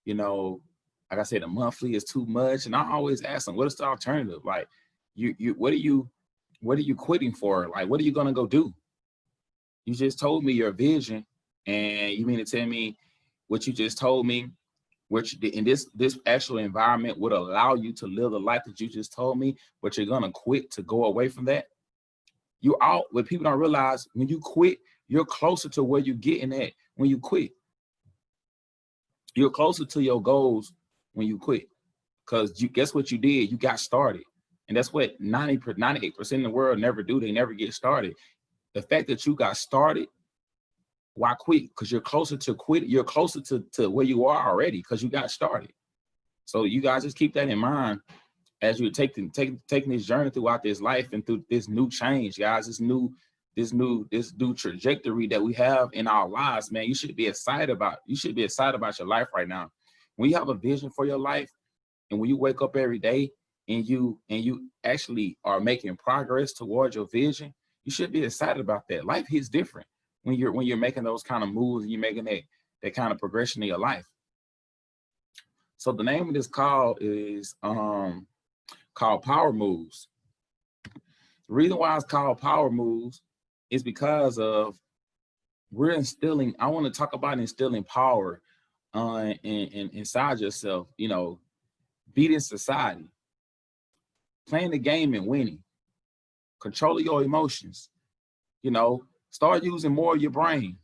you know, like I said, the monthly is too much. And I always ask them, what is the alternative? Like, what are you quitting for? Like, what are you gonna go do? You just told me your vision, and you mean to tell me what you just told me, which in this actual environment would allow you to live the life that you just told me, but you're gonna quit to go away from that? What people don't realize, when you quit, you're closer to where you're getting at. When you quit, you're closer to your goals when you quit, because you guess what you did? You got started, and that's what 98% of the world never do. They never get started. The fact that you got started, why quit? Because you're closer to quit. You're closer to where you are already because you got started. So you guys just keep that in mind as you're taking this journey throughout this life and through this new change, guys. This new trajectory that we have in our lives, man. You should be excited about. You should be excited about your life right now. When you have a vision for your life, and when you wake up every day and you actually are making progress towards your vision, you should be excited about that. Life hits different when you're making those kind of moves and you're making that kind of progression in your life. So the name of this call is called Power Moves. The reason why it's called Power Moves is because of I want to talk about instilling power inside yourself, beating society, playing the game and winning, controlling your emotions, start using more of your brain.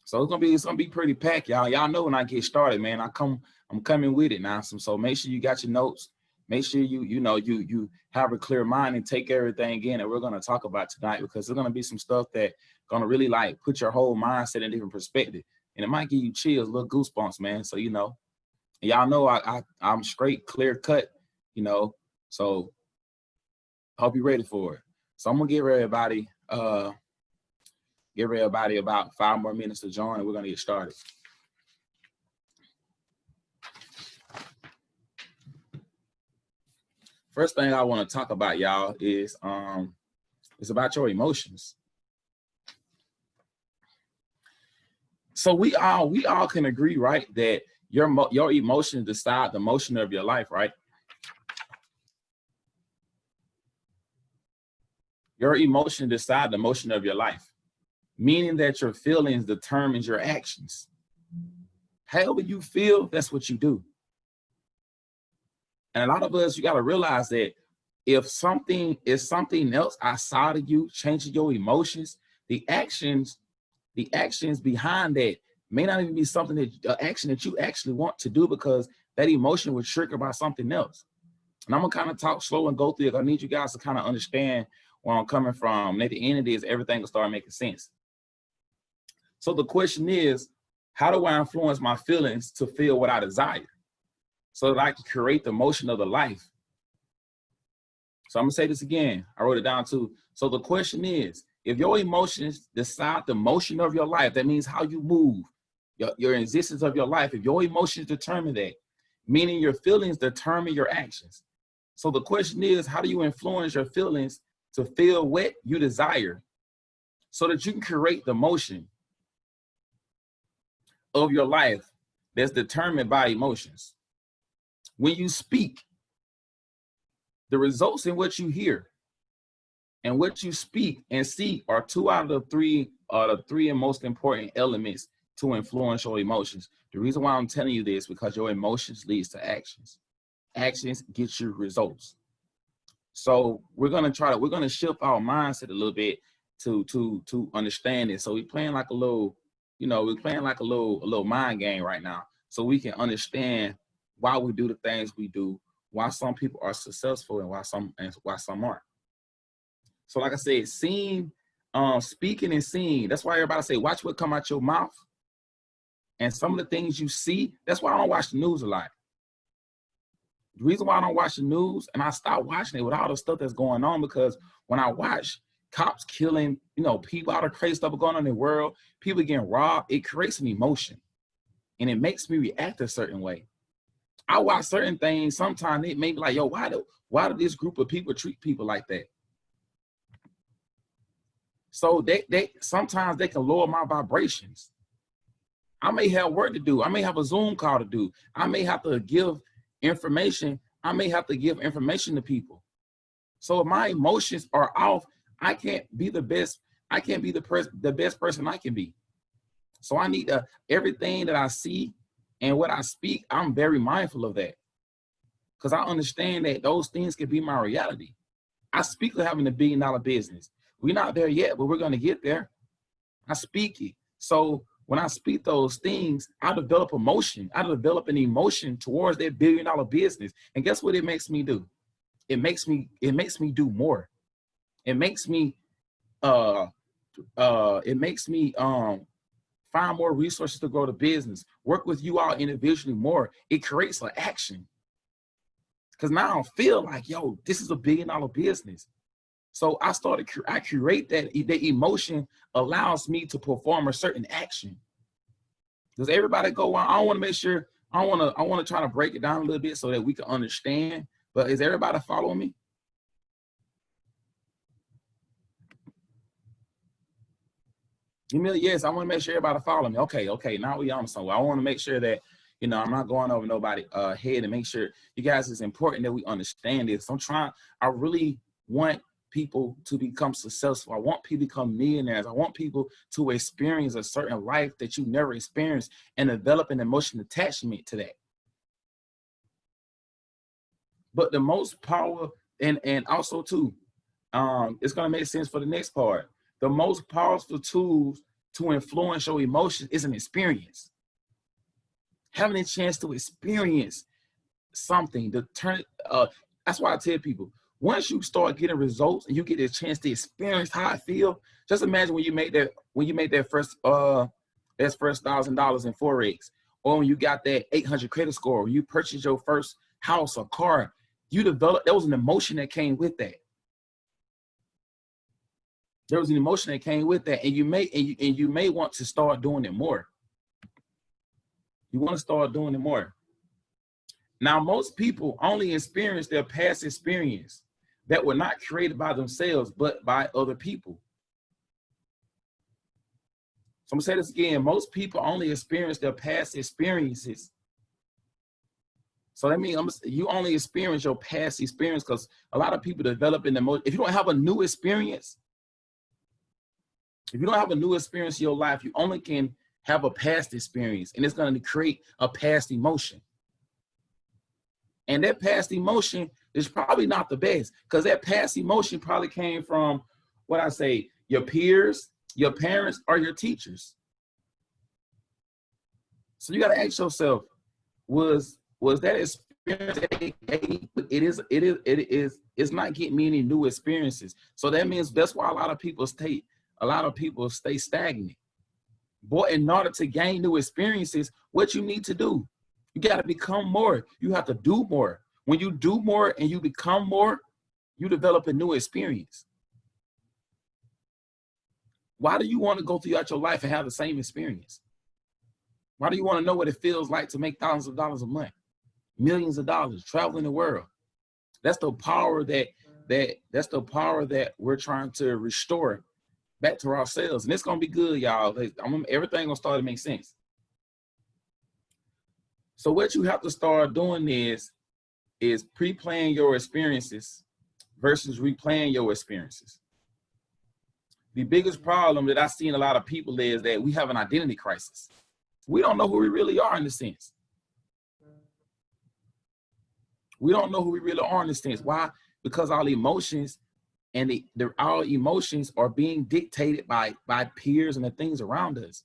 So it's gonna be pretty packed, y'all. Y'all know when I get started, man, I'm coming with it now. So make sure you got your notes. Make sure you have a clear mind and take everything in that we're gonna talk about tonight, because there's gonna be some stuff that gonna really like put your whole mindset in a different perspective, and it might give you chills, little goosebumps, man. So y'all know I'm straight, clear cut, So I hope you're ready for it. So I'm gonna give everybody about 5 more minutes to join, and we're gonna get started. First thing I want to talk about, y'all, is it's about your emotions. So we all can agree, right, that your emotions decide the motion of your life, right? Your emotions decide the motion of your life, meaning that your feelings determines your actions. However you feel, that's what you do. And a lot of us, you got to realize that if something else outside of you changing your emotions, the actions behind that may not even be something action that you actually want to do, because that emotion was triggered by something else. And I'm gonna kind of talk slow and go through it. I need you guys to kind of understand where I'm coming from. And at the end of this, everything will start making sense. So the question is, how do I influence my feelings to feel what I desire, so that I can create the motion of the life? So I'm gonna say this again. I wrote it down too. So the question is, if your emotions decide the motion of your life, that means how you move, your existence of your life. If your emotions determine that, meaning your feelings determine your actions. So the question is, how do you influence your feelings to feel what you desire, so that you can create the motion of your life that's determined by emotions? When you speak, the results in what you hear and what you speak and see are two out of the three most important elements to influence your emotions. The reason why I'm telling you this, because your emotions leads to actions. Actions get you results. So we're gonna shift our mindset a little bit to understand it. So we're playing like a little, a little mind game right now, so we can understand why we do the things we do, why some people are successful and why some aren't. So like I said, speaking and seeing, that's why everybody say, watch what come out your mouth. And some of the things you see, that's why I don't watch the news a lot. The reason why I don't watch the news, and I stopped watching it with all the stuff that's going on, because when I watch cops killing, people, all the crazy stuff going on in the world, people getting robbed, it creates an emotion. And it makes me react a certain way. I watch certain things, sometimes it may be like, yo, why do this group of people treat people like that? So they sometimes they can lower my vibrations. I may have work to do. I may have a Zoom call to do. I may have to give information. I may have to give information to people. So if my emotions are off, I can't be the best. I can't be the best person I can be. So I need to, everything that I see and what I speak, I'm very mindful of that. Because I understand that those things can be my reality. I speak of having $1 billion business. We're not there yet, but we're going to get there. I speak it. So when I speak those things, I develop emotion. I develop an emotion towards that $1 billion business. And guess what it makes me do? It makes me do more. It makes me find more resources to grow the business, work with you all individually more. It creates an action. Because now I feel like, yo, this is a $1 billion business. So I curate that. The emotion allows me to perform a certain action. Does everybody go on? I want to make sure, I want to try to break it down a little bit so that we can understand. But is everybody following me? Give me a yes. I want to make sure everybody follow me. Okay. Now we on somewhere. I want to make sure that, I'm not going over nobody's head, and make sure you guys, it's important that we understand this. I really want people to become successful. I want people to become millionaires. I want people to experience a certain life that you never experienced and develop an emotional attachment to that. But the most power, and also too, it's going to make sense for the next part. The most powerful tools to influence your emotions is an experience. Having a chance to experience something, to turn it, that's why I tell people, once you start getting results and you get a chance to experience how I feel, just imagine when you make that first $1,000 in Forex, or when you got that 800 credit score, or you purchased your first house or car, you developed, there was an emotion that came with that. There was an emotion that came with that, and you may want to start doing it more. You want to start doing it more. Now, most people only experience their past experience that were not created by themselves, but by other people. So I'm gonna say this again. Most people only experience their past experiences. So that means you only experience your past experience, because a lot of people develop in the most. If you don't have a new experience, in your life, you only can have a past experience, and it's going to create a past emotion. And that past emotion is probably not the best, because that past emotion probably came from, your peers, your parents, or your teachers. So you got to ask yourself, was that experience it's not getting me any new experiences. So that means that's why a lot of people stay stagnant. Boy, in order to gain new experiences, what you need to do, you got to become more. You have to do more. When you do more and you become more, you develop a new experience. Why do you want to go throughout your life and have the same experience? Why do you want to know what it feels like to make thousands of dollars a month, millions of dollars, traveling the world? That's the power that we're trying to restore back to ourselves. And it's going to be good, y'all. Everything going to start to make sense. So what you have to start doing is pre-playing your experiences versus replaying your experiences. The biggest problem that I see in a lot of people is that we have an identity crisis. We don't know who we really are in a sense. We don't know who we really are in a sense. Why? Because our emotions and our emotions are being dictated by peers and the things around us.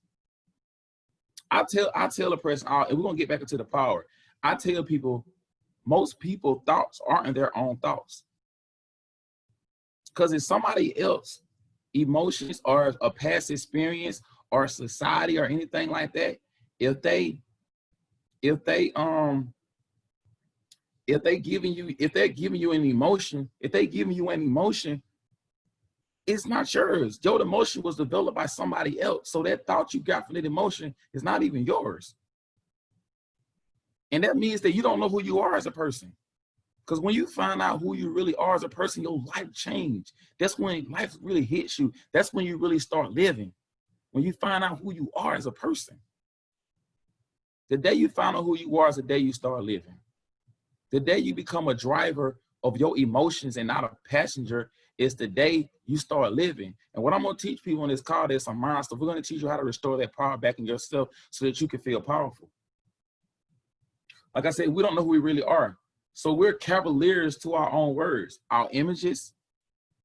I tell a person, and we're gonna get back into the power. I tell people, most people thoughts aren't their own thoughts. Because if somebody else emotions or a past experience or society or anything like that, if they're giving you an emotion, it's not yours. Your emotion was developed by somebody else. So that thought you got from that emotion is not even yours. And that means that you don't know who you are as a person. Because when you find out who you really are as a person, your life changes. That's when life really hits you. That's when you really start living. When you find out who you are as a person. The day you find out who you are is the day you start living. The day you become a driver of your emotions and not a passenger is the day you start living. And what I'm going to teach people in this call, there's some mind stuff. We're going to teach you how to restore that power back in yourself so that you can feel powerful. Like I said, we don't know who we really are. So we're cavaliers to our own words, our images,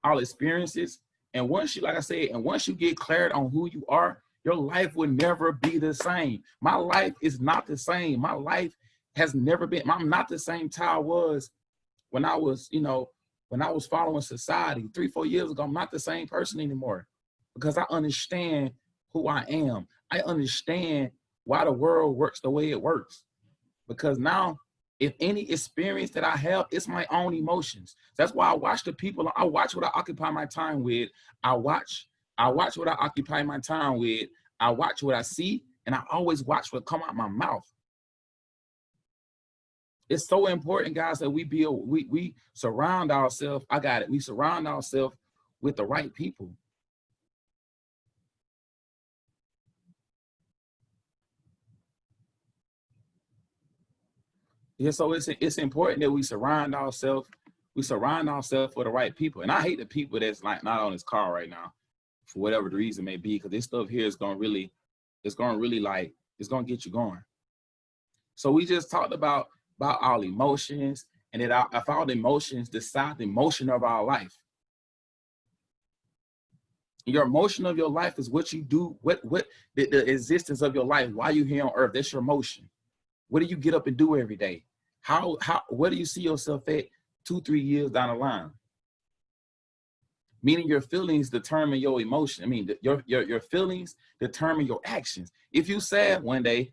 our experiences. And once you, like I said, and once you get clarity on who you are, your life will never be the same. My life is not the same. My life has never been, I'm not the same child I was when I was, when I was following society 3-4 years ago. I'm not the same person anymore because I understand who I am. I understand why the world works the way it works. Because now, if any experience that I have, it's my own emotions. That's why I watch the people. I watch what I occupy my time with. I watch what I occupy my time with. I watch what I see, and I always watch what come out my mouth. It's so important, guys, that we surround ourselves. I got it. We surround ourselves with the right people. Yeah, so it's important that we surround ourselves with the right people. And I hate the people that's like not on this call right now for whatever the reason may be, because this stuff here is gonna get you going. So we just talked about our emotions, and that if our emotions decide the emotion of our life. Your emotion of your life is what you do, what the existence of your life, why you here on earth. That's your emotion. What do you get up and do every day? Where do you see yourself at 2-3 years down the line? Meaning your feelings determine your emotion. I mean, your feelings determine your actions. If you sad one day,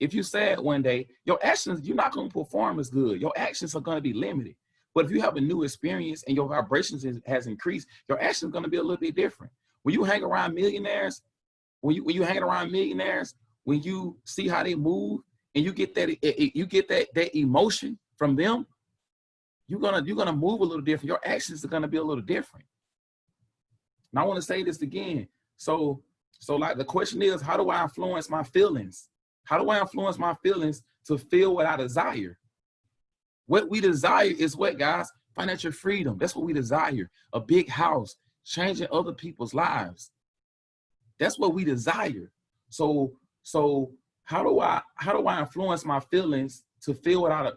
your actions, you're not going to perform as good. Your actions are going to be limited. But if you have a new experience and your vibrations has increased, your actions are going to be a little bit different. When you hang around millionaires, when you see how they move, and you get that emotion from them, you're gonna move a little different. Your actions are gonna be a little different. And I want to say this again. So like the question is, how do I influence my feelings? How do I influence my feelings to feel what I desire? What we desire is what, guys? Financial freedom. That's what we desire. A big house, changing other people's lives. That's what we desire. So how do I influence my feelings to feel what I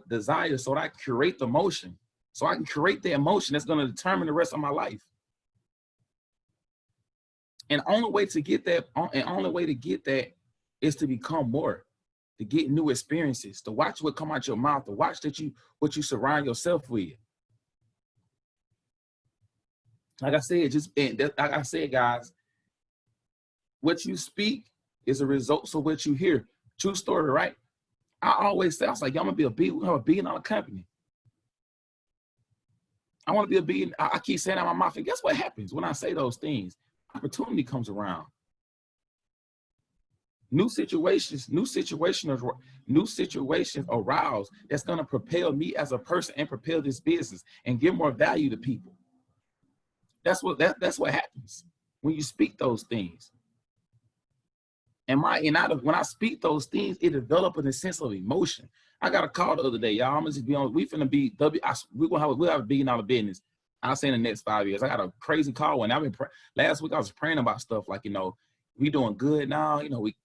desire, so that I curate the emotion, so I can create the emotion that's going to determine the rest of my life. And only way to get that is to become more, to get new experiences, to watch what come out your mouth, to watch what you surround yourself with. Like I said, guys, what you speak is a result of what you hear. True story, right? I always say, I was like, I'm gonna be $1 billion company. I want to be $1 billion. I keep saying out my mouth, and guess what happens when I say those things? Opportunity comes around. New situations arouse that's gonna propel me as a person and propel this business and give more value to people. That's what happens when you speak those things. And when I speak those things, it develops a sense of emotion. I got a call the other day, y'all. I'm gonna just be on. We'll have $1 billion business. I'll say in the next 5 years. I got a crazy call, and last week I was praying about stuff like, we doing good now. We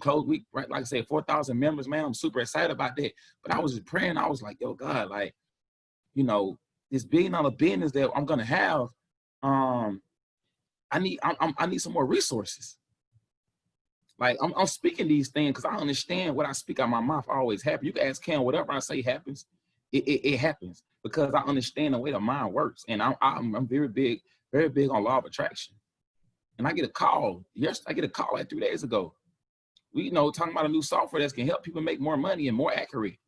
close week, right? Like I said, 4,000 members, man. I'm super excited about that. But I was just praying. I was like, yo, God, like, this $1 billion business that I'm gonna have. I need some more resources. Like I'm speaking these things because I understand what I speak out my mouth always happens. You can ask Cam, whatever I say happens, it happens because I understand the way the mind works. And I'm very big on law of attraction. And I get a call. I get a call like 3 days ago. We talking about a new software that can help people make more money and more accurate.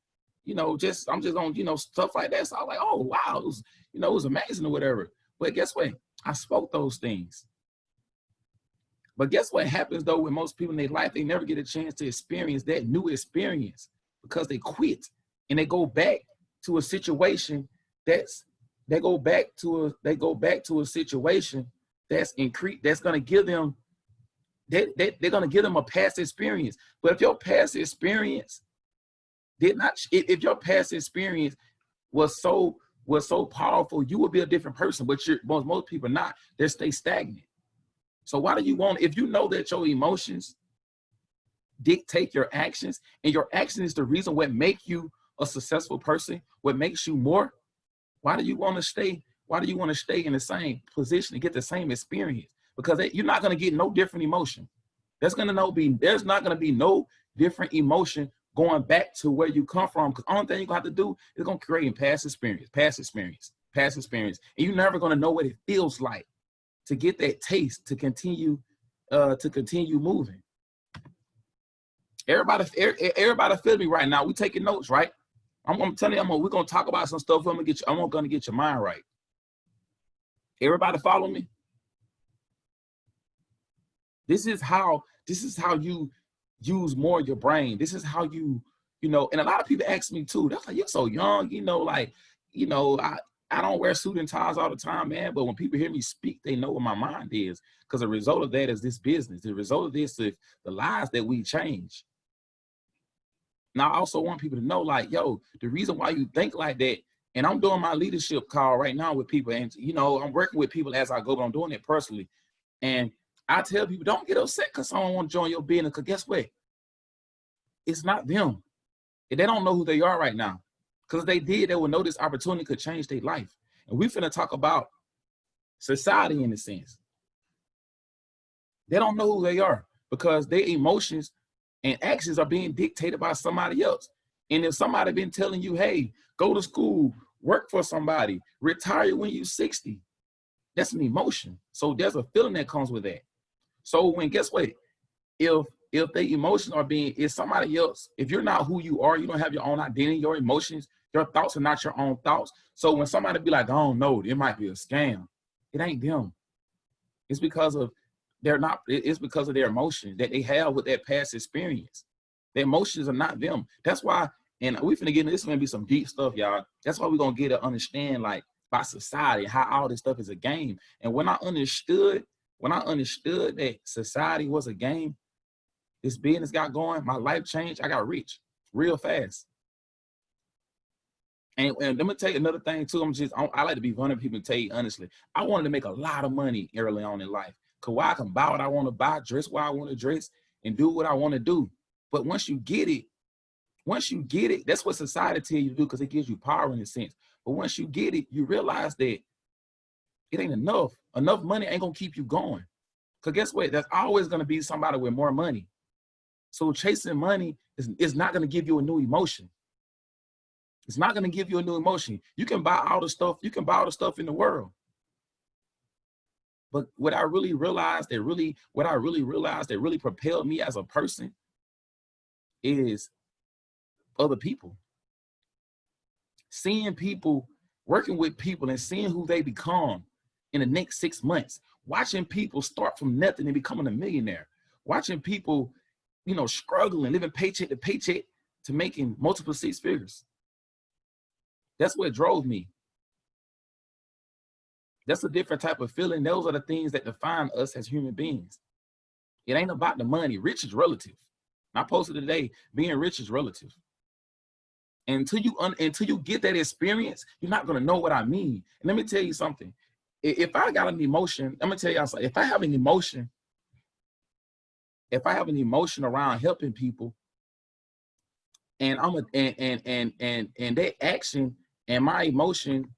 I'm just on stuff like that. So I was like, oh wow, it was amazing or whatever. But guess what? I spoke those things. But guess what happens though with most people in their life? They never get a chance to experience that new experience because they quit and they go back to a situation that's going to give them they're gonna give them a past experience. But if your past experience if your past experience was so powerful, you would be a different person. But most people not. They stay stagnant. So why do you want, if you know that your emotions dictate your actions, and your action is the reason what make you a successful person, what makes you more, why do you want to stay in the same position and get the same experience? Because you're not going to get no different emotion. There's not going to be no different emotion going back to where you come from. Because the only thing you're going to have to do is going to create past experience. And you're never going to know what it feels like to get that taste to continue moving. Everybody feel me right now. We taking notes, right? I'm telling you, we're gonna talk about some stuff. I'm gonna get your mind right. Everybody follow me? This is how you use more of your brain. This is how you know, and a lot of people ask me too, they're like, you're so young, I don't wear suit and ties all the time, man. But when people hear me speak, they know what my mind is. Because the result of that is this business. The result of this is the lives that we change. Now, I also want people to know, like, yo, the reason why you think like that, and I'm doing my leadership call right now with people, and, I'm working with people as I go, but I'm doing it personally. And I tell people, don't get upset because someone want to join your business, because guess what? It's not them. They don't know who they are right now. Because if they did, they would know this opportunity could change their life. And we finna talk about society in a sense. They don't know who they are because their emotions and actions are being dictated by somebody else. And if somebody been telling you, hey, go to school, work for somebody, retire when you're 60, that's an emotion. So there's a feeling that comes with that. So guess what? If the emotions are it's somebody else, if you're not who you are, you don't have your own identity, your emotions, your thoughts are not your own thoughts. So when somebody be like, oh no, it might be a scam, it ain't them. It's because of it's because of their emotions that they have with that past experience. Their emotions are not them. That's why, and we finna get into this, gonna be some deep stuff, y'all. That's why we're gonna get to understand, like, by society, how all this stuff is a game. And when I understood that society was a game, this business got going, my life changed, I got rich real fast. And let me tell you another thing too. I like to be vulnerable with people and tell you honestly, I wanted to make a lot of money early on in life. Cause why I can buy what I want to buy, dress what I want to dress, and do what I want to do. But once you get it, that's what society tells you to do, because it gives you power in a sense. But once you get it, you realize that it ain't enough. Enough money ain't gonna keep you going. Cause guess what? There's always gonna be somebody with more money. So chasing money is not gonna give you a new emotion. It's not gonna give you a new emotion. You can buy all the stuff. You can buy all the stuff in the world. But what I really realized that really propelled me as a person is other people. Seeing people, working with people, and seeing who they become in the next 6 months. Watching people start from nothing and becoming a millionaire. Watching people, struggling, living paycheck to paycheck to making multiple 6 figures. That's what drove me. That's a different type of feeling. Those are the things that define us as human beings. It ain't about the money. Rich is relative. I posted today, being rich is relative. And until you get that experience, you're not gonna know what I mean. And let me tell you something. If I got an emotion, I'm gonna tell you something. If I have an emotion around helping people, and that action and my emotion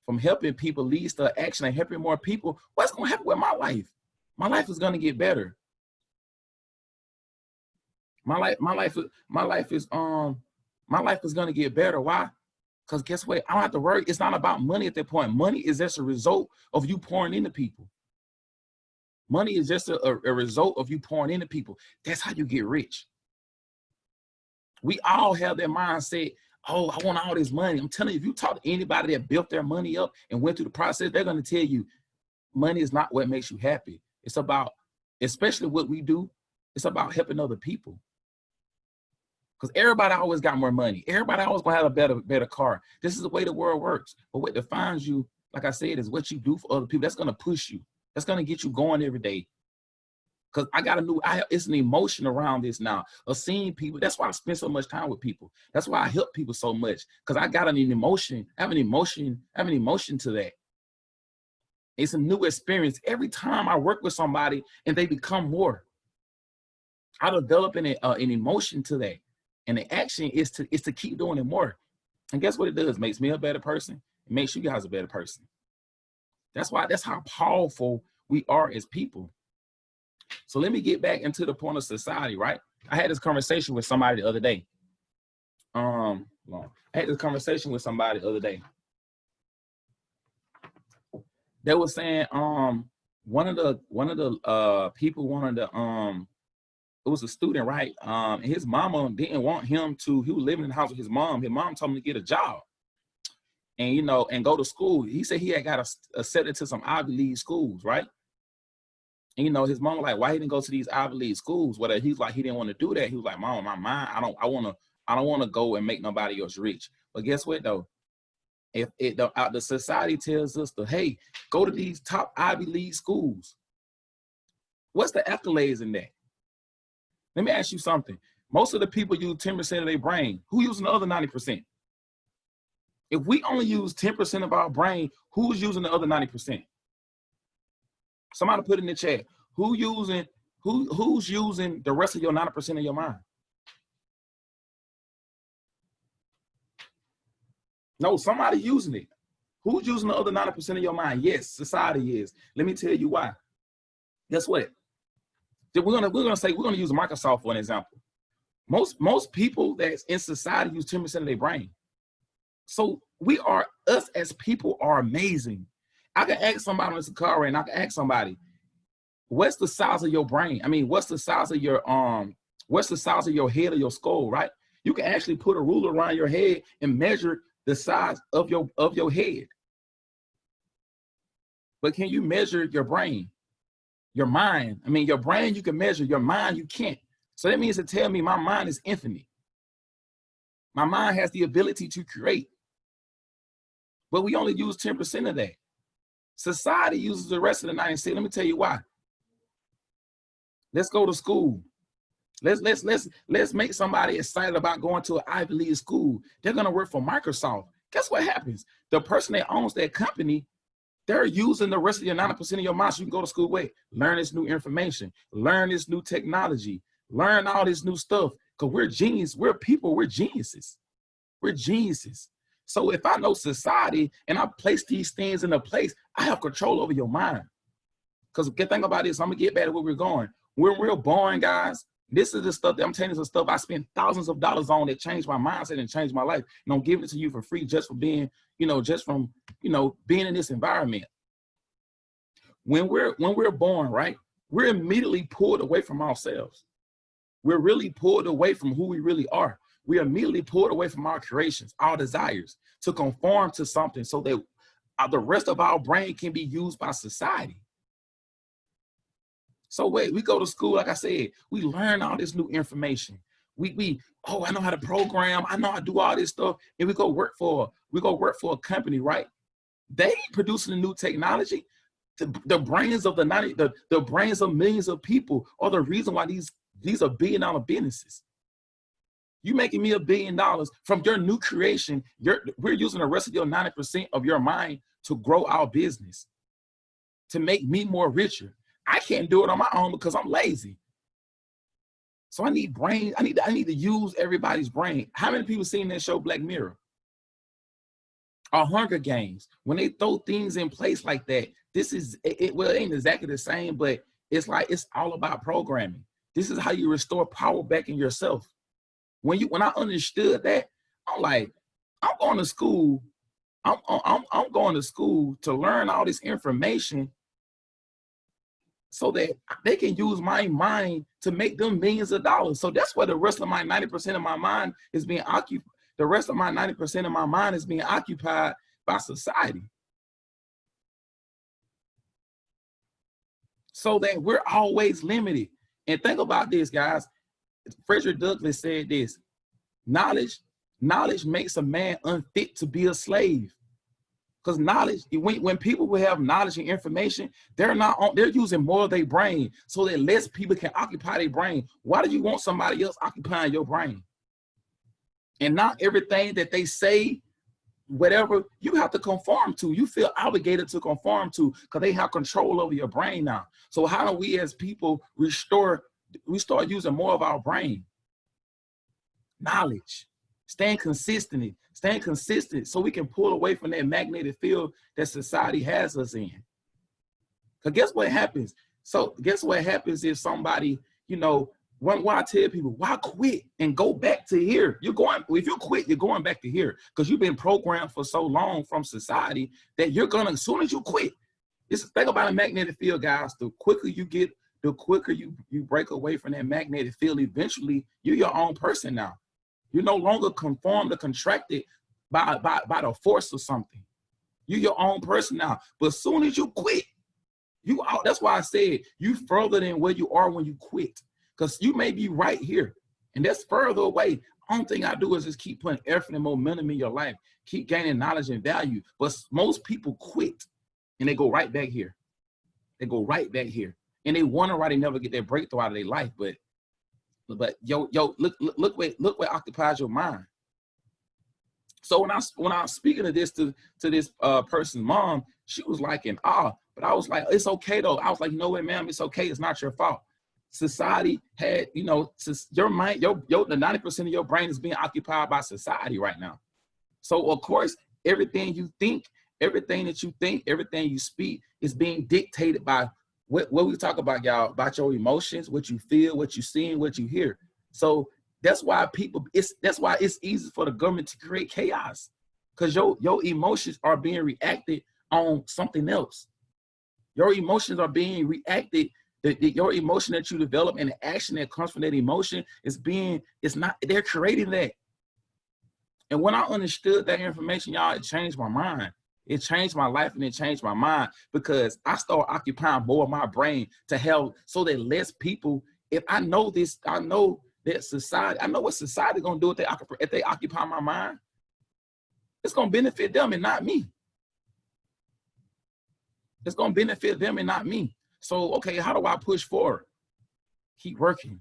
from helping people leads to action and helping more people, what's gonna happen with my life? My life is gonna get better. My life is gonna get better. Why? Because guess what? I don't have to worry. It's not about money at that point. Money is just a result of you pouring into people. Money is just a result of you pouring into people. That's how you get rich. We all have that mindset. Oh, I want all this money. I'm telling you, if you talk to anybody that built their money up and went through the process, they're going to tell you money is not what makes you happy. It's about, especially what we do, it's about helping other people. Because everybody always got more money. Everybody always going to have a better car. This is the way the world works. But what defines you, like I said, is what you do for other people. That's going to push you. That's going to get you going every day. Because I got it's an emotion around this now of seeing people. That's why I spend so much time with people. That's why I help people so much. Because I got an emotion. I have an emotion to that. It's a new experience. Every time I work with somebody and they become more, I develop an emotion to that. And the action is to keep doing it more. And guess what it does? It makes me a better person. It makes you guys a better person. That's how powerful we are as people. So let me get back into the point of society, right? I had this conversation with somebody the other day. They were saying, one of the people wanted to, it was a student, right? And his mama didn't want him to, he was living in the house with his mom. His mom told him to get a job and, and go to school. He said he had got accepted to some Ivy League schools, right? And, his mom was like, why he didn't go to these Ivy League schools? Whether he's like, he didn't want to do that. He was like, Mom, my mind, I don't want to go and make nobody else rich. But guess what though? If the society tells us to, hey, go to these top Ivy League schools, what's the accolades in that? Let me ask you something. Most of the people use 10% of their brain. Who using the other 90%? If we only use 10% of our brain, who's using the other 90%? Somebody put in the chat, who's using the rest of your 90% of your mind? No, somebody using it. Who's using the other 90% of your mind? Yes, society is. Let me tell you why. Guess what? We're gonna use Microsoft for an example. Most people that's in society use 10% of their brain. So us as people are amazing. I can ask somebody in this car and I can ask somebody, what's the size of your brain? I mean, what's the size of your head or your skull, right? You can actually put a ruler around your head and measure the size of your head. But can you measure your brain? Your mind? I mean, your brain you can measure, your mind you can't. So that means to tell me my mind is infinite. My mind has the ability to create. But we only use 10% of that. Society uses the rest of the 90%. Let me tell you why. Let's go to school. Let's make somebody excited about going to an Ivy League school. They're gonna work for Microsoft. Guess what happens? The person that owns that company, they're using the rest of your 90% of your mind so you can go to school with. Learn this new information, learn this new technology, learn all this new stuff. Because we're genius, we're people, we're geniuses. We're geniuses. So if I know society and I place these things in a place, I have control over your mind. Because think about this, I'm gonna get back to where we're going. We're real boring, guys. This is the stuff that I'm telling you, the stuff I spent thousands of dollars on that changed my mindset and changed my life. And I'm giving it to you for free just for being, being in this environment. When we're born, right, we're immediately pulled away from ourselves. We're really pulled away from who we really are. We're immediately pulled away from our creations, our desires, to conform to something so that the rest of our brain can be used by society. So wait, we go to school, like I said, we learn all this new information. Oh, I know how to program, I know how to do all this stuff, and we go work for a company, right? They producing the new technology. The brains of the brains of millions of people are the reason why these are billion-dollar businesses. You making me $1 billion from your new creation. We're using the rest of your 90% of your mind to grow our business, to make me more richer. I can't do it on my own because I'm lazy. So I need brain. I need to use everybody's brain. How many people seen that show Black Mirror? Or Hunger Games? When they throw things in place like that, well, it ain't exactly the same, but it's all about programming. This is how you restore power back in yourself. When I understood that, I'm like, I'm going to school. I'm going to school to learn all this information so that they can use my mind to make them millions of dollars. So that's where the rest of my 90% of my mind is being occupied. The rest of my 90% of my mind is being occupied by society. So that we're always limited. And think about this, guys. Frederick Douglass said this: knowledge makes a man unfit to be a slave. Because knowledge, when people will have knowledge and information, they're using more of their brain so that less people can occupy their brain. Why do you want somebody else occupying your brain? And not everything that they say, whatever, you have to conform to. You feel obligated to conform to because they have control over your brain now. So how do we as people we start using more of our brain? Knowledge. Staying consistent so we can pull away from that magnetic field that society has us in. Because guess what happens? So guess what happens if somebody, you know, when I tell people, why quit and go back to here? If you quit, you're going back to here because you've been programmed for so long from society that you're gonna, as soon as you quit, think about a magnetic field, guys. The quicker you get, the quicker you break away from that magnetic field, eventually you're your own person now. You're no longer conformed or contracted by the force of something. You're your own person now. But as soon as you quit, you out. That's why I said you further than where you are when you quit. Because you may be right here, and that's further away. Only thing I do is just keep putting effort and momentum in your life, keep gaining knowledge and value. But most people quit, and they go right back here. They go right back here, and they wonder why they never get their breakthrough out of their life. But look what occupies your mind. So when I was speaking of this to this person's mom, she was like in awe. But I was like, it's okay though. I was like, you know what, ma'am, it's okay. It's not your fault. Society had, you know, your mind, the 90% of your brain is being occupied by society right now. So of course, everything you think, everything that you think, everything you speak is being dictated by what we talk about, y'all, about your emotions, what you feel, what you see, and what you hear. So that's why it's easy for the government to create chaos, because your emotions are being reacted on something else. Your emotions are being reacted. Your emotion that you develop and the action that comes from that emotion they're creating that. And when I understood that information, y'all, it changed my mind. It changed my life and it changed my mind, because I started occupying more of my brain to help so that less people, if I know this, I know that society, I know what society is going to do if they occupy my mind. It's going to benefit them and not me. It's going to benefit them and not me. So, okay, how do I push forward? Keep working,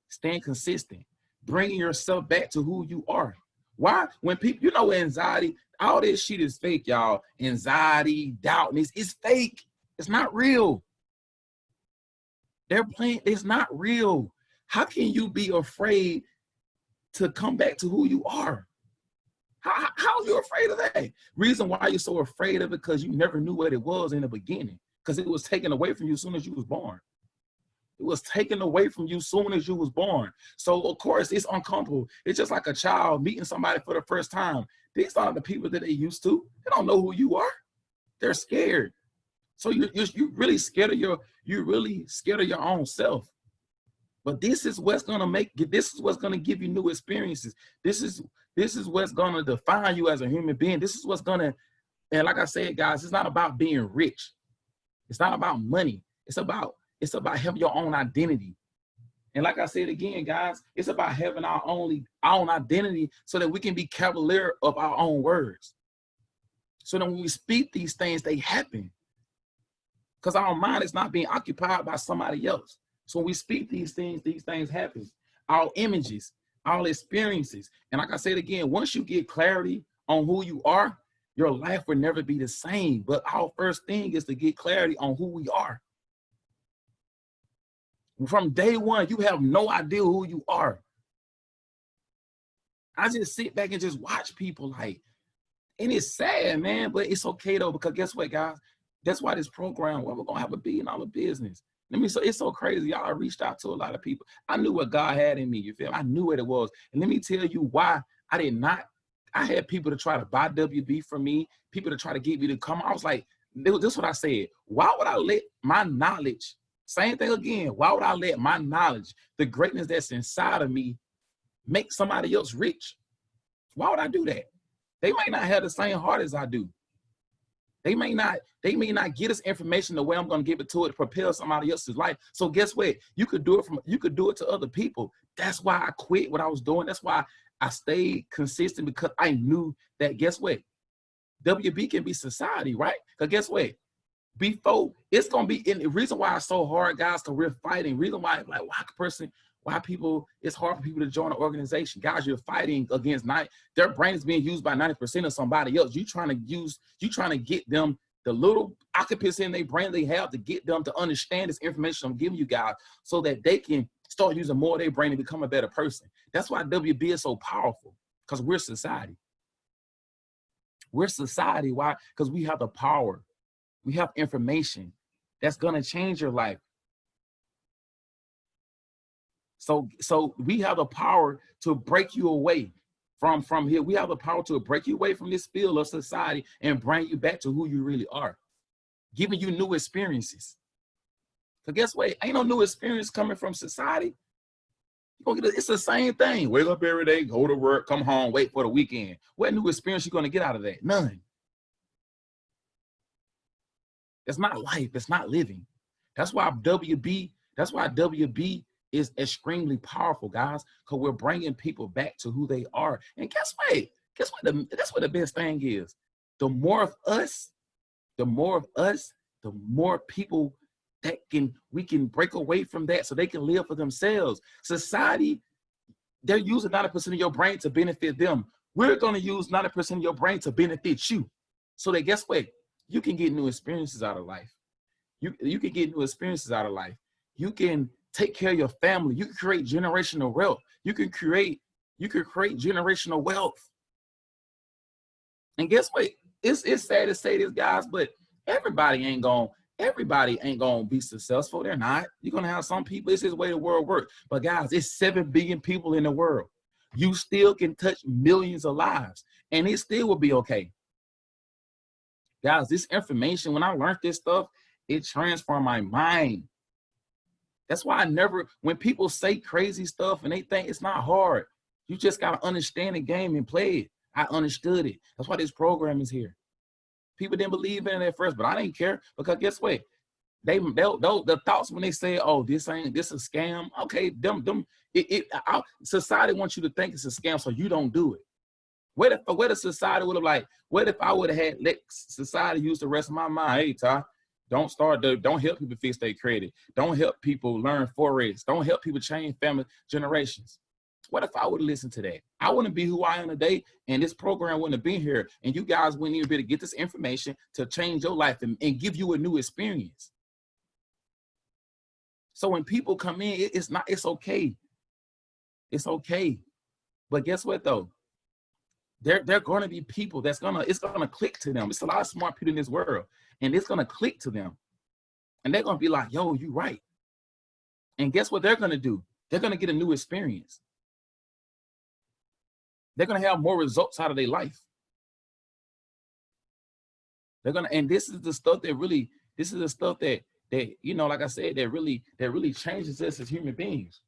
staying consistent, bringing yourself back to who you are. Why? When people, you know, anxiety, all this shit is fake, y'all. Anxiety, doubt, it's fake. It's not real. They're playing, it's not real. How can you be afraid to come back to who you are? How are you afraid of that? Reason why you're so afraid of it, because you never knew what it was in the beginning. Because it was taken away from you as soon as you was born. It was taken away from you as soon as you was born. So, of course, it's uncomfortable. It's just like a child meeting somebody for the first time. These aren't the people that they used to. They don't know who you are. They're scared. So you're really scared of your own self. But this is what's gonna give you new experiences. This is what's gonna define you as a human being. This is what's gonna, and like I said, guys, it's not about being rich. It's not about money. It's about having your own identity. And like I said again, guys, it's about having our own identity so that we can be cavalier of our own words. So that when we speak these things, they happen. Because our mind is not being occupied by somebody else. So when we speak these things happen. Our images, our experiences. And like I said again, once you get clarity on who you are, your life will never be the same. But our first thing is to get clarity on who we are. From day one, you have no idea who you are. I just sit back and just watch people and it's sad, man, but it's okay though, because guess what, guys? That's why this program, we're going to have $1 billion business. It's so crazy. Y'all reached out to a lot of people. I knew what God had in me, you feel me? I knew what it was. And let me tell you why I had people to try to buy WB from me, people to try to get me to come. I was like, this is what I said. Why would I let my knowledge, same thing again, why would I let my knowledge, the greatness that's inside of me, make somebody else rich? Why would I do that? They may not have the same heart as I do. They may not get us information the way I'm going to give it to propel somebody else's life. So guess what? You could do it to other people. That's why I quit what I was doing. That's why I stayed consistent, because I knew that, guess what? WB can be society, right? Because guess what? Before it's gonna be, and the reason why it's so hard, guys, because we're fighting. Reason why, like, why people, it's hard for people to join an organization. Guys, you're fighting against their brain is being used by 90% of somebody else. You trying to get them the little occupancy in their brain they have to get them to understand this information I'm giving you guys so that they can start using more of their brain and become a better person. That's why WB is so powerful, because we're society. We're society. Why? Because we have the power. We have information that's gonna change your life. So we have the power to break you away from here. We have the power to break you away from this field of society and bring you back to who you really are, giving you new experiences. So guess what? Ain't no new experience coming from society. It's the same thing. Wake up every day, go to work, come home, wait for the weekend. What new experience you gonna get out of that? None. It's not life. It's not living. That's why WB is extremely powerful, guys, because we're bringing people back to who they are. And guess what? That's what the best thing is. The more of us, the more people that we can break away from that so they can live for themselves. Society, they're using 90% of your brain to benefit them. We're going to use 90% of your brain to benefit you. So that guess what? You can get new experiences out of life. You can get new experiences out of life. You can take care of your family. You can create generational wealth. You can create generational wealth. And guess what? It's sad to say this, guys, but everybody ain't gonna be successful. They're not. You're gonna have some people. It's just the way the world works. But guys, it's 7 billion people in the world. You still can touch millions of lives, and it still will be okay. Guys, this information, when I learned this stuff, it transformed my mind. That's why when people say crazy stuff and they think it's not hard, you just got to understand the game and play it. I understood it. That's why this program is here. People didn't believe in it at first, but I didn't care, because guess what? The thoughts when they say, "Oh, this a scam." Okay, society wants you to think it's a scam, so you don't do it. What if society would have what if I would have let society use the rest of my mind? Hey, Ty, don't help people fix their credit. Don't help people learn Forex. Don't help people change family generations. What if I would listen to that? I wouldn't be who I am today, and this program wouldn't have been here, and you guys wouldn't even be able to get this information to change your life and give you a new experience. So when people come in, it's okay. It's okay. But guess what though? There are going to be people it's going to click to them. It's a lot of smart people in this world, and it's going to click to them. And they're going to be like, yo, you right. And guess what they're going to do? They're going to get a new experience. They're going to have more results out of their life. And this is the stuff that really, you know, like I said, that really changes us as human beings.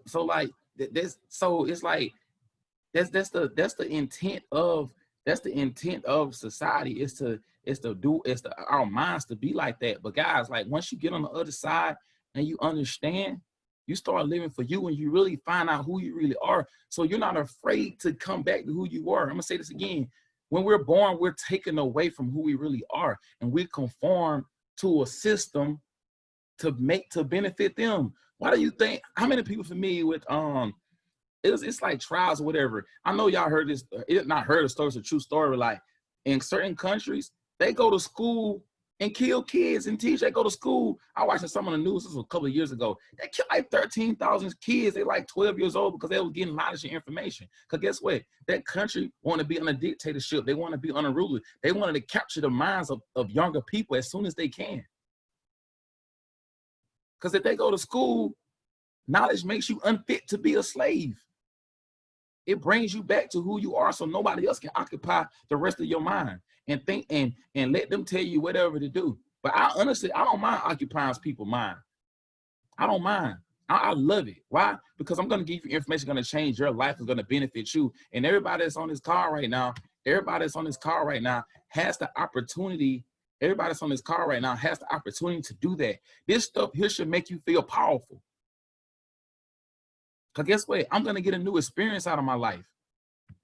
So like this, so it's like that's the intent of society, is our minds to be like that. But guys, like once you get on the other side and you understand, you start living for you, and you really find out who you really are. So you're not afraid to come back to who you are. I'm gonna say this again. When we're born, we're taken away from who we really are, and we conform to a system to benefit them. Why do you think? How many people familiar with it's like trials or whatever? I know y'all heard this. Not heard a story. It's a true story. Like in certain countries, they go to school and kill kids and teach. They go to school. I watched some on the news. This was a couple of years ago. They killed like 13,000 kids. They like 12 years old because they were getting knowledge and information. Because guess what? That country want to be on a dictatorship. They want to be unruly. They wanted to capture the minds of younger people as soon as they can. Because if they go to school, knowledge makes you unfit to be a slave. It brings you back to who you are, so nobody else can occupy the rest of your mind and think and let them tell you whatever to do. But I honestly don't mind occupying people's mind. I don't mind. I love it. Why? Because I'm going to give you information going to change your life, is going to benefit you. And everybody that's on this call right now, has the opportunity. Everybody that's on this call right now has the opportunity to do that. This stuff here should make you feel powerful. Because guess what? I'm gonna get a new experience out of my life.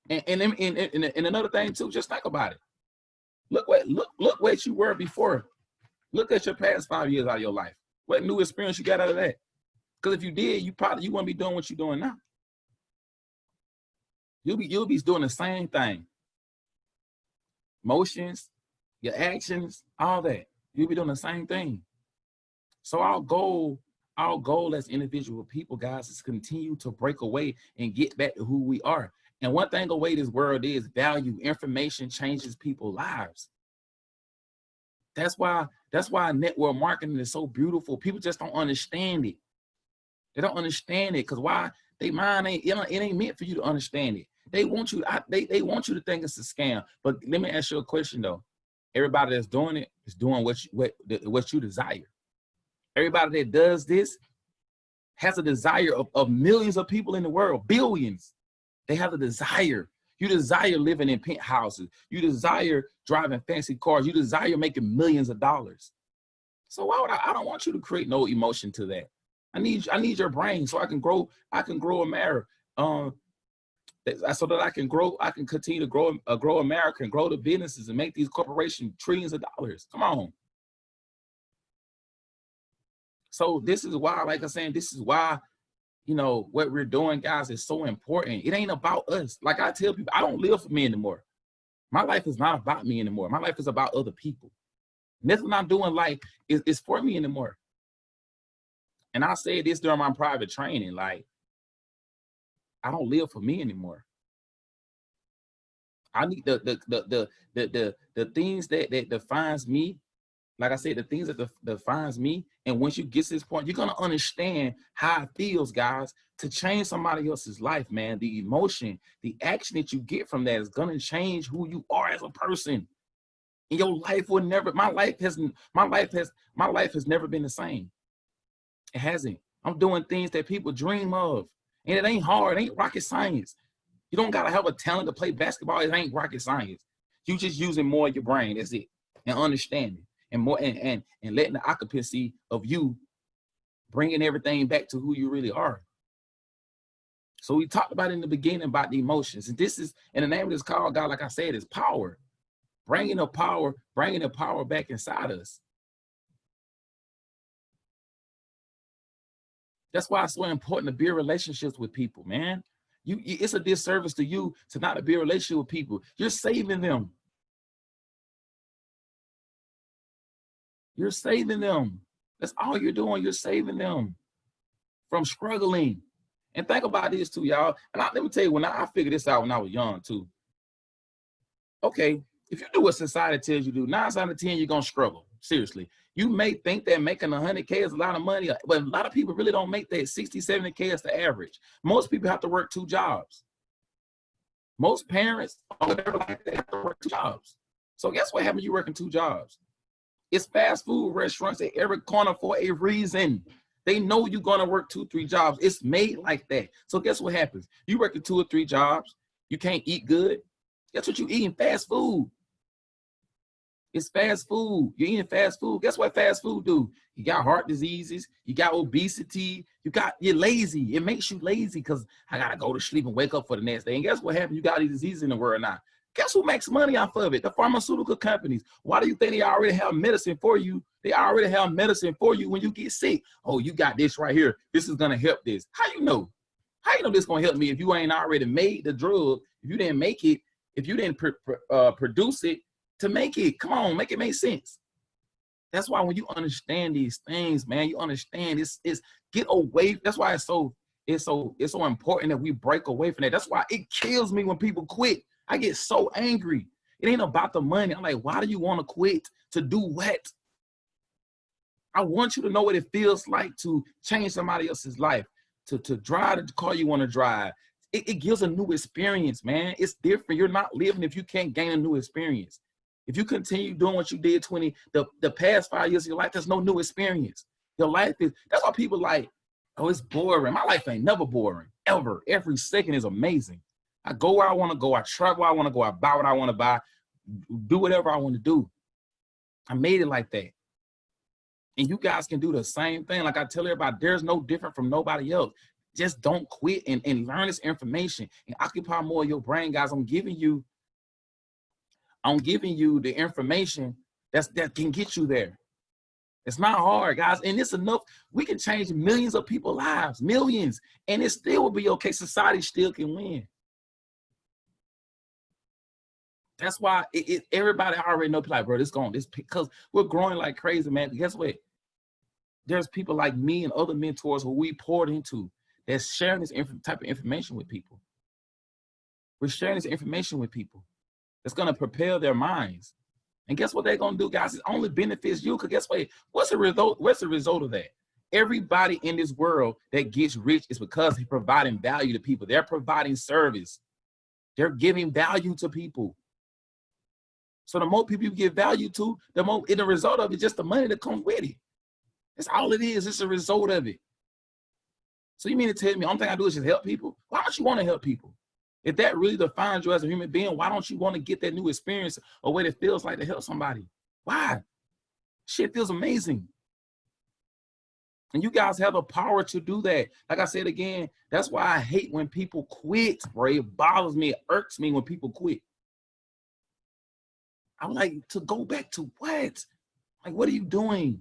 And another thing too, just think about it. Look what you were before. Look at your past 5 years out of your life. What new experience you got out of that? Because if you did, you wouldn't be doing what you're doing now. You'll be doing the same thing. Motions, your actions, all that. You'll be doing the same thing. So our goal as individual people, guys, is continue to break away and get back to who we are. And one thing away this world is value. Information changes people's lives. That's why network marketing is so beautiful. People just don't understand it. They don't understand it because why? They mind it ain't meant for you to understand it. They want you they want you to think it's a scam. But let me ask you a question though. Everybody that's doing it is doing what you desire. Everybody that does this has a desire of millions of people in the world, billions. They have a desire. You desire living in penthouses. You desire driving fancy cars. You desire making millions of dollars. So why would I don't want you to create no emotion to that. I need your brain so I can grow America. So that I can continue to grow America and grow the businesses and make these corporations trillions of dollars. Come on. So this is why, like I'm saying, this is why, what we're doing, guys, is so important. It ain't about us. Like I tell people, I don't live for me anymore. My life is not about me anymore. My life is about other people. And that's what I'm doing. Life is for me anymore. And I say this during my private training, like, I don't live for me anymore. I need the things that defines me. Like I said, the things that defines me. And once you get to this point, you're gonna understand how it feels, guys, to change somebody else's life, man. The emotion, the action that you get from that is gonna change who you are as a person. And your life will never. My life has never been the same. It hasn't. I'm doing things that people dream of, and it ain't hard. It ain't rocket science. You don't gotta have a talent to play basketball. It ain't rocket science. You just using more of your brain. That's it, and understanding. And more and letting the occupancy of you bringing everything back to who you really are. So we talked about in the beginning about the emotions, and this is, and the name of this call, God, like I said, is power. Bringing the power back inside us. That's why it's so important to build relationships with people, man. It's a disservice to you to not build a relationship with people. You're saving them. You're saving them. That's all you're doing. You're saving them from struggling. And think about this too, y'all. And let me tell you, when I figured this out when I was young too. Okay, if you do what society tells you to do, 9 out of 10, you're going to struggle. Seriously. You may think that making 100K is a lot of money, but a lot of people really don't make that. 60, 70K is the average. Most people have to work 2 jobs. Most parents or whatever like that have to work 2 jobs. So guess what happens? You're working 2 jobs. It's fast food restaurants at every corner for a reason. They know you're going to work 2, 3 jobs. It's made like that. So guess what happens? You working 2 or 3 jobs. You can't eat good. Guess what you eating? Fast food. It's fast food. You're eating fast food. Guess what fast food do? You got heart diseases. You got obesity. You're lazy. It makes you lazy because I got to go to sleep and wake up for the next day. And guess what happens? You got these diseases in the world now. Guess who makes money off of it? The pharmaceutical companies. Why do you think they already have medicine for you? They already have medicine for you when you get sick. Oh, you got this right here. This is going to help this. How you know? How you know this is going to help me if you ain't already made the drug, if you didn't make it, if you didn't produce it to make it? Come on, make it make sense. That's why when you understand these things, man, you understand it's get away. That's why it's so important that we break away from that. That's why it kills me when people quit. I get so angry. It ain't about the money. I'm like, why do you want to quit? To do what? I want you to know what it feels like to change somebody else's life, to drive the car you want to drive. It gives a new experience, man. It's different. You're not living if you can't gain a new experience. If you continue doing what you did the past 5 years of your life, there's no new experience. Your life is, that's why people like, oh, it's boring. My life ain't never boring, ever. Every second is amazing. I go where I want to go. I travel where I want to go. I buy what I want to buy. Do whatever I want to do. I made it like that. And you guys can do the same thing. Like I tell everybody, there's no different from nobody else. Just don't quit and learn this information and occupy more of your brain, guys. I'm giving you the information that can get you there. It's not hard, guys, and it's enough. We can change millions of people's lives, millions, and it still will be okay. Society still can win. That's why everybody already know, like, bro, this because we're growing like crazy, man. Guess what? There's people like me and other mentors who we poured into that's sharing this type of information with people. We're sharing this information with people that's going to propel their minds. And guess what they're going to do, guys? It only benefits you, because guess what? What's the result of that? Everybody in this world that gets rich is because they're providing value to people. They're providing service. They're giving value to people. So the more people you give value to, the more, in the result of it, just the money that comes with it. That's all it is. It's a result of it. So you mean to tell me the only thing I do is just help people? Why don't you want to help people? If that really defines you as a human being, why don't you want to get that new experience or what it feels like to help somebody? Why? Shit feels amazing. And you guys have the power to do that. Like I said again, that's why I hate when people quit, bro. It bothers me. It irks me when people quit. I'm like, to go back to what? Like, what are you doing?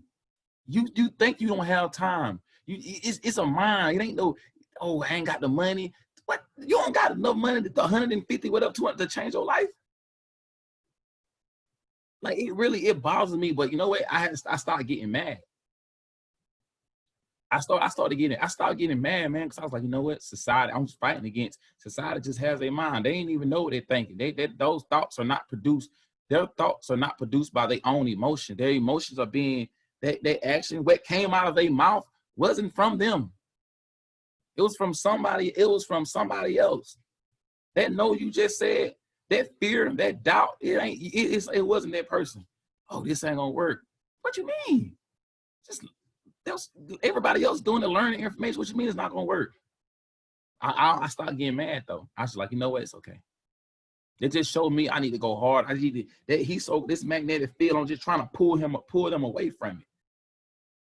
You think you don't have time. It's a mind. It ain't no, oh, I ain't got the money. What? You don't got enough money to 150, whatever, 200 to change your life? Like, it bothers me. But you know what? I started getting mad. I started getting mad, man, because I was like, you know what? Society, I'm just fighting against. Society just has a mind. They ain't even know what they're thinking. Those thoughts are not produced. Their thoughts are not produced by their own emotion. Their emotions are being, they action, what came out of their mouth wasn't from them. It was from somebody else. That no you just said, that fear, that doubt, it wasn't that person. Oh, this ain't gonna work. What you mean? Everybody else doing the learning information. What you mean it's not gonna work? I started getting mad though. I was like, you know what? It's okay. It just showed me I need to go hard. I need to, this magnetic field, I'm just trying to pull them away from it.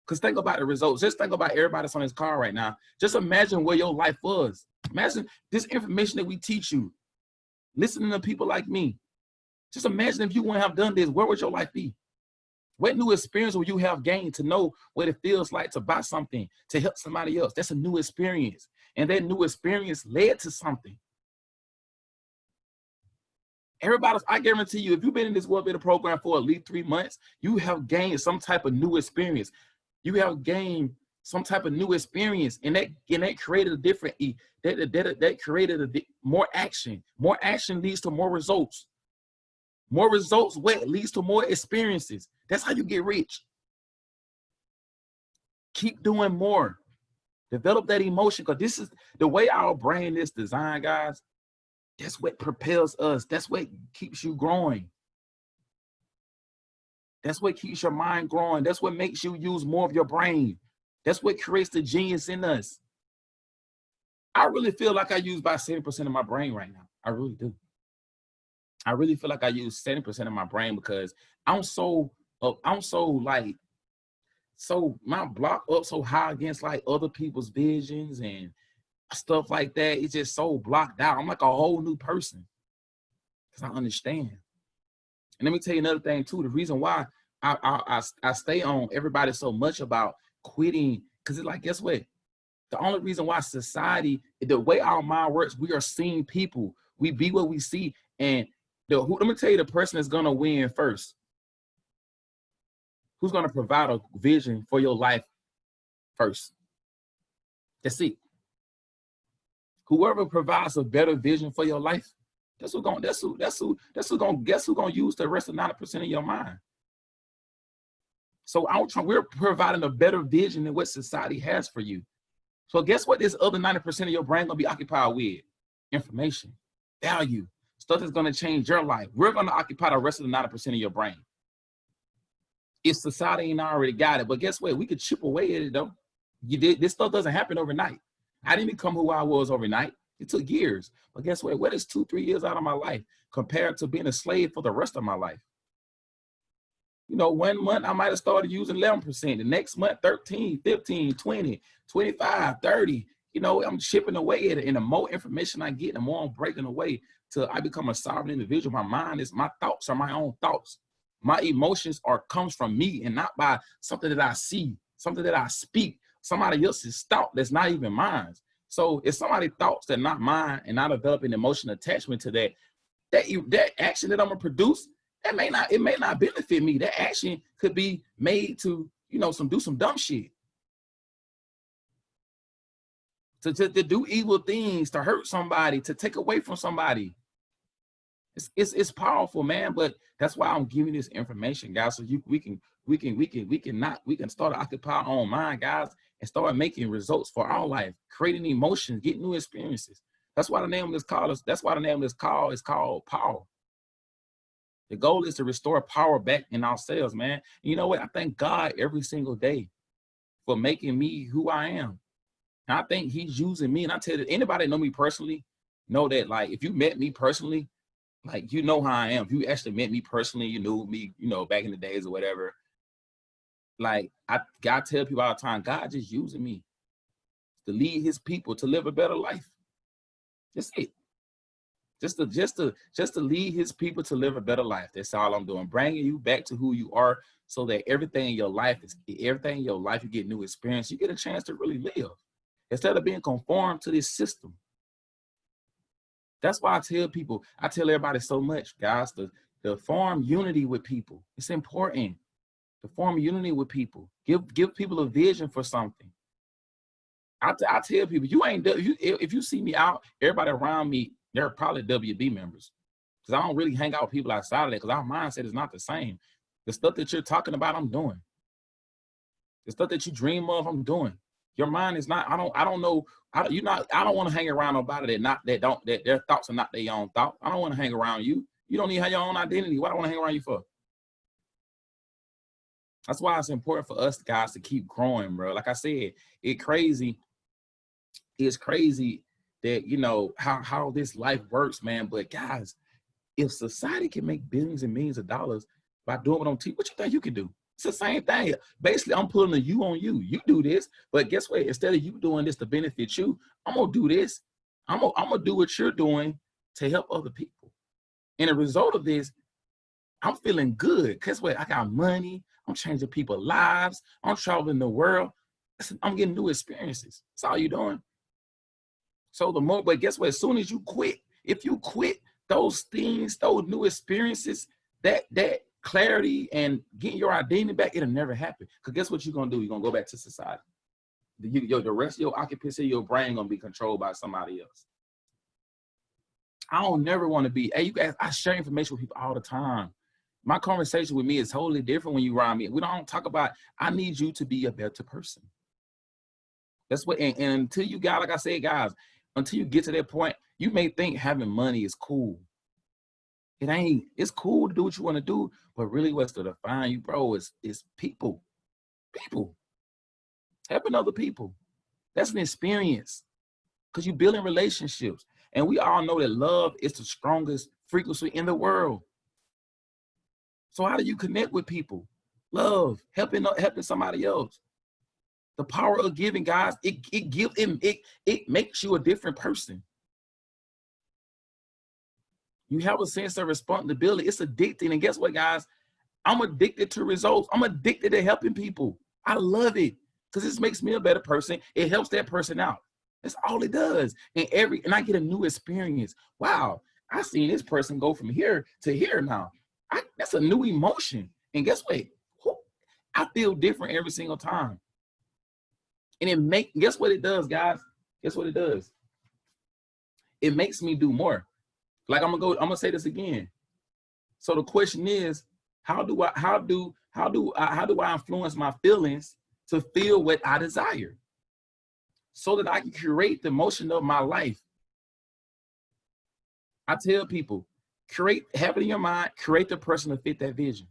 Because think about the results. Just think about everybody that's on this car right now. Just imagine where your life was. Imagine this information that we teach you, listening to people like me. Just imagine if you wouldn't have done this, where would your life be? What new experience will you have gained to know what it feels like to buy something, to help somebody else? That's a new experience. And that new experience led to something. I guarantee you, if you've been in this World Better program for at least 3 months, you have gained some type of new experience. You have gained some type of new experience, and that created a different, that created more action. More action leads to more results. More results, what leads to more experiences. That's how you get rich. Keep doing more. Develop that emotion, because this is the way our brain is designed, guys. That's what propels us. That's what keeps you growing. That's what keeps your mind growing. That's what makes you use more of your brain. That's what creates the genius in us. I really feel like I use about 70% of my brain right now. I really do. I really feel like I use 70% of my brain, because I'm so my block up so high against like other people's visions and stuff like that. It's just so blocked out. I'm like a whole new person, because I understand. And let me tell you another thing too. The reason why I stay on everybody so much about quitting, because it's like, guess what? The only reason why society, the way our mind works, we are seeing people. We be what we see. And let me tell you the person that's gonna win first. Who's gonna provide a vision for your life first? That's it. Whoever provides a better vision for your life, guess who's gonna use the rest of 90% of your mind. So we're providing a better vision than what society has for you. So guess what this other 90% of your brain gonna be occupied with? Information, value, stuff that's gonna change your life. We're gonna occupy the rest of the 90% of your brain. If society ain't already got it, but guess what? We could chip away at it though. This stuff doesn't happen overnight. I didn't become who I was overnight. It took years. But guess what? What is 2-3 years out of my life compared to being a slave for the rest of my life? You know, 1 month I might have started using 11%. The next month, 13, 15, 20, 25, 30. you know, I'm chipping away at it. And the more information I get, the more I'm breaking away till I become a sovereign individual. My thoughts are my own thoughts. My emotions comes from me and not by something that I see, something that I speak, somebody else's thought that's not even mine. So if somebody's thoughts that are not mine and I develop an emotional attachment to that action that I'm gonna produce, it may not benefit me. That action could be made to, you know, do some dumb shit. To do evil things, to hurt somebody, to take away from somebody. It's powerful, man. But that's why I'm giving this information, guys, so we can start to occupy our own mind, guys, and start making results for our life, creating emotions, getting new experiences. That's why the name of this call is called Power. The goal is to restore power back in ourselves, man. And you know what? I thank God every single day for making me who I am. And I think he's using me. And I tell you, anybody that know me personally, know that, like, if you met me personally, like, you know how I am. If you actually met me personally, you knew me, you know, back in the days or whatever. Like, God tell people all the time, God just using me to lead his people to live a better life. That's it. Just to lead his people to live a better life. That's all I'm doing. Bringing you back to who you are, so that everything in your life you get new experience. You get a chance to really live instead of being conformed to this system. That's why I tell everybody so much, guys, to form unity with people. It's important to form unity with people. Give people a vision for something. I tell people, if you see me out, everybody around me, they're probably WB members. Because I don't really hang out with people outside of that, because our mindset is not the same. The stuff that you're talking about, I'm doing. The stuff that you dream of, I'm doing. Your mind is not, I don't know, I don't want to hang around nobody that their thoughts are not their own thought. I don't want to hang around you. You don't even have your own identity. What do I want to hang around you for? That's why it's important for us guys to keep growing, bro. Like I said, it's crazy that, you know, how this life works, man. But guys, if society can make billions and millions of dollars by doing what I'm teaching, what you think you can do? It's the same thing. Basically, I'm putting a you on you. You do this, but guess what? Instead of you doing this to benefit you, I'm gonna do this. I'm gonna do what you're doing to help other people. And the result of this, I'm feeling good. Guess what? I got money. I'm changing people's lives. I'm traveling the world. I'm getting new experiences. That's all you're doing. So but guess what? As soon as you quit, if you quit those things, those new experiences, that clarity and getting your identity back, it'll never happen. Because guess what you're gonna do? You're gonna go back to society. The rest of your occupancy, your brain gonna be controlled by somebody else. I don't never want to be. Hey, you guys, I share information with people all the time. My conversation with me is totally different when you around me. We don't talk about, I need you to be a better person. That's what, and until you got, like I said, guys, until you get to that point, you may think having money is cool. It ain't. It's cool to do what you want to do, but really what's to define you, bro, is people. People. Helping other people. That's an experience. Because you're building relationships. And we all know that love is the strongest frequency in the world. So how do you connect with people? Love, helping somebody else. The power of giving, guys, it makes you a different person. You have a sense of responsibility. It's addicting. And guess what, guys? I'm addicted to results. I'm addicted to helping people. I love it because this makes me a better person. It helps that person out. That's all it does. And I get a new experience. Wow, I seen this person go from here to here now. That's a new emotion. And guess what? I feel different every single time. And guess what it does, guys? Guess what it does? It makes me do more. Like I'm gonna say this again. So the question is, how do I influence my feelings to feel what I desire, so that I can create the motion of my life? I tell people, have it in your mind, create the person to fit that vision.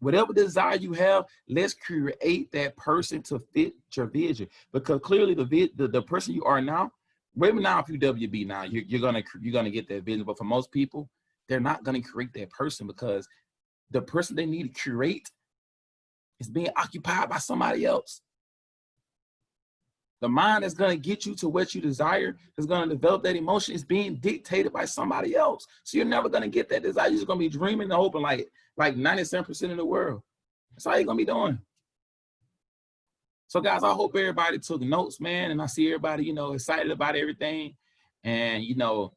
Whatever desire you have, let's create that person to fit your vision. Because clearly the person you are now, maybe now if you WB now, you're gonna get that vision. But for most people, they're not gonna create that person, because the person they need to create is being occupied by somebody else. The mind that's going to get you to what you desire, is going to develop that emotion, is being dictated by somebody else. So you're never going to get that desire. You're just going to be dreaming and hoping like 97% of the world. That's all you're going to be doing. So guys, I hope everybody took notes, man. And I see everybody, you know, excited about everything. And, you know,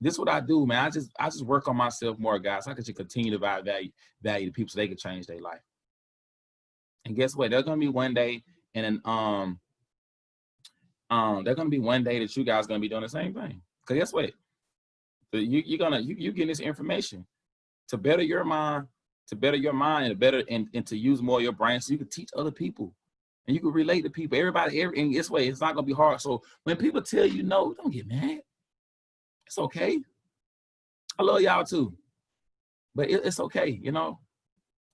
this is what I do, man. I just work on myself more, guys. So I can just continue to provide value to people so they can change their life. And guess what? There's going to be one day and there's gonna be one day that you guys gonna be doing the same thing. Cause guess what? You getting this information to better your mind, and to use more of your brain so you can teach other people and you can relate to people. And guess what? It's not gonna be hard. So when people tell you no, don't get mad. It's okay. I love y'all too, but it's okay. You know,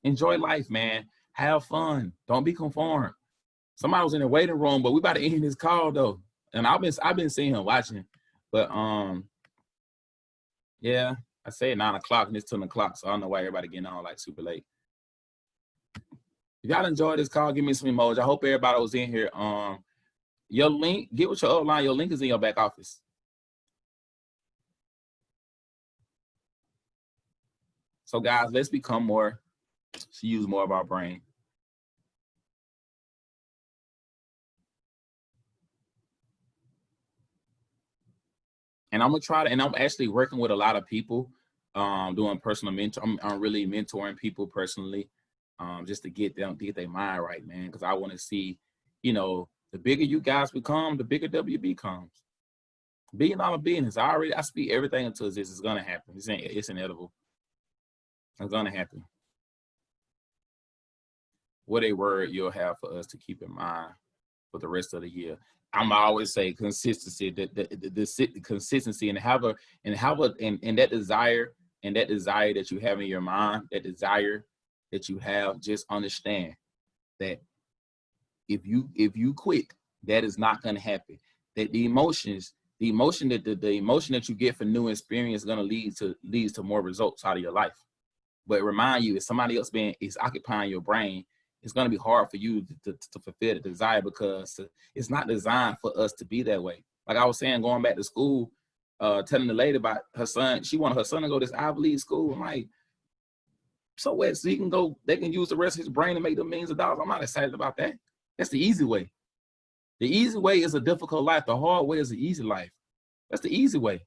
enjoy life, man. Have fun. Don't be conformed. Somebody was in the waiting room, but we about to end this call though. And I've been seeing him watching, but yeah, I say 9 o'clock and it's 10 o'clock, so I don't know why everybody getting on like super late. If y'all enjoyed this call, give me some emoji. I hope everybody was in here. Your link, get with your upline. Your link is in your back office. So guys, let's become more, to use more of our brain. And I'm gonna try to, and I'm actually working with a lot of people, doing personal mentor. I'm really mentoring people personally, just to get their mind right, man. Because I want to see, you know, the bigger you guys become, the bigger WB comes. $1 billion business. I speak everything into this. It's gonna happen. It's inevitable. It's gonna happen. What a word you'll have for us to keep in mind for the rest of the year. I'm always say consistency, the consistency, and that desire that you have in your mind, that desire that you have. Just understand that if you quit, that is not going to happen. That the emotion that you get for new experience is going to lead to more results out of your life. But remind you, if somebody else is occupying your brain, it's going to be hard for you to fulfill the desire, because it's not designed for us to be that way. Like I was saying, going back to school, telling the lady about her son, she wanted her son to go to this Ivy League school. I'm like, so what? So they can use the rest of his brain to make them millions of dollars. I'm not excited about that. That's the easy way. The easy way is a difficult life. The hard way is the easy life. That's the easy way.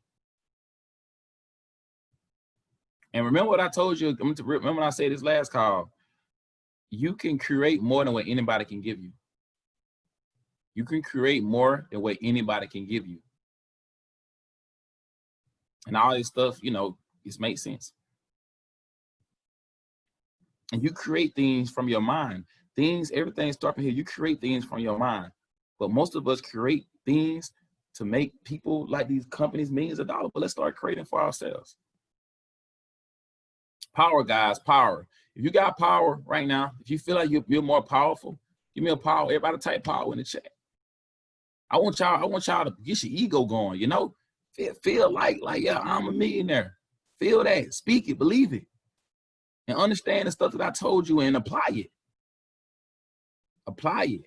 And remember what I told you, remember when I said this last call, you can create more than what anybody can give you. You can create more than what anybody can give you. And all this stuff, you know, it makes sense. And you create things from your mind. Everything starts from here. You create things from your mind. But most of us create things to make people like these companies millions of dollars. But let's start creating for ourselves. Power, guys, power. If you got power right now, if you feel like you're more powerful, give me a power. Everybody type power in the chat. I want y'all to get your ego going, you know? Feel like, yeah, I'm a millionaire. Feel that, speak it, believe it. And understand the stuff that I told you and apply it. Apply it.